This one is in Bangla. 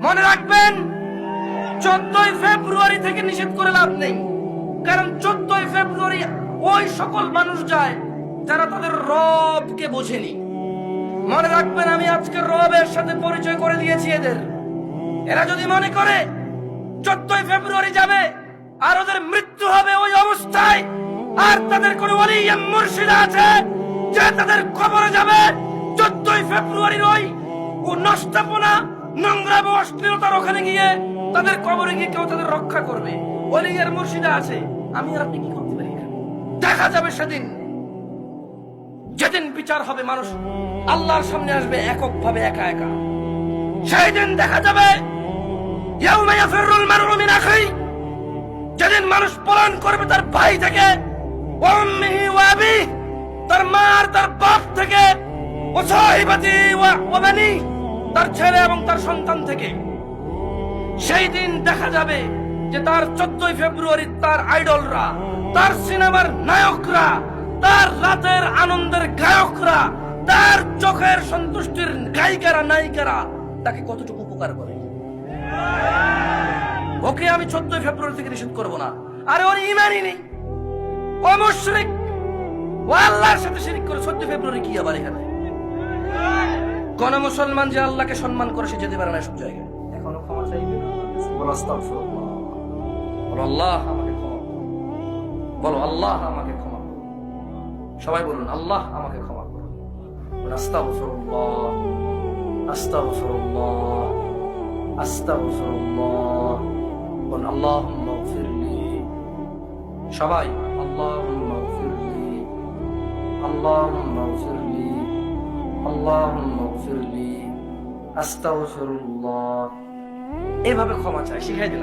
মনে রাখবেন 14ই ফেব্রুয়ারি থেকে নিষেধ করে লাভ নেই, কারণ 14ই ফেব্রুয়ারি ওই সকল মানুষ যায় যারা তাদের রবকে বোঝেনি। মনে রাখবেন, আমি আজকে রবের সাথে পরিচয় করে দিয়েছি এদের। এরা যদি মনে করে 14ই ফেব্রুয়ারি যাবে আর ওদের মৃত্যু হবে ওই অবস্থায়, আর তাদের কোন ওলি মুর্শিদ আছে যে তাদের কবরে যাবে 14ই ফেব্রুয়ারির ওই নষ্টাপনা, নোংরা এবং অশ্লীলতার ওখানে গিয়ে তাদের কবরে গিয়ে কেউ তাদের রক্ষা করবে, ওলি আর মুর্শিদা আছে, আমি আর আপনি কি করতে পারি? দেখা যাবে সেদিন, যেদিন বিচার হবে, মানুষ আল্লাহর সামনে আসবে এককভাবে, একা একা। সেই দিন দেখা যাবে ইয়াউমা ইয়াফিরুল মারউ মিন আখিহি, যেদিন মানুষ পলায়ন করবে তার ভাই থেকে, ওয়া উম্মিহি ওয়া আবিহি, তার মা আর তার বাপ থেকে, ওয়া সাহিবাতি ওয়া বানি, তার ছেলে এবং তার সন্তান থেকে। সেই দিন দেখা যাবে যে তার 14ই ফেব্রুয়ারি তার আইডলরা, তার সিনেমার নায়করা, তার রাতের আনন্দের গায়করা, তার চোখের সন্তুষ্টির গায়িকারা, নায়িকারা তাকে কতটুকু উপকার করে। ওকে আমি 14ই ফেব্রুয়ারি থেকে নিষেধ করবো না। আরে ওর ঈমানই নেই, ও মুশরিক, ও আল্লাহর সাথে শিরক করে। 14 ফেব্রুয়ারি কি আবার এখানে? কোন মুসলমান যে আল্লাহকে সম্মান করে সে যেতে পারে না সব জায়গায়। এখনো ক্ষমা চাইবে, বলো আস্তাগফিরুল্লাহ, বলো আল্লাহ আমাকে ক্ষমা করুন, বলো আল্লাহ আমাকে ক্ষমা করুন। সবাই বলুন আল্লাহ আমাকে ক্ষমা করুন। আস্তাগফিরুল্লাহ, আস্তাগফিরুল্লাহ, আস্তাগফিরুল্লাহ। বলুন আল্লাহুম্মা গফিরলি। সবাই আল্লাহুম্মা গফিরলি, আল্লাহুম্মা গফিরলি, আল্লাহুম্মা গফিরলি, আস্তাগফিরুল্লাহ। এভাবে ক্ষমা চাই, শিখাই দিন।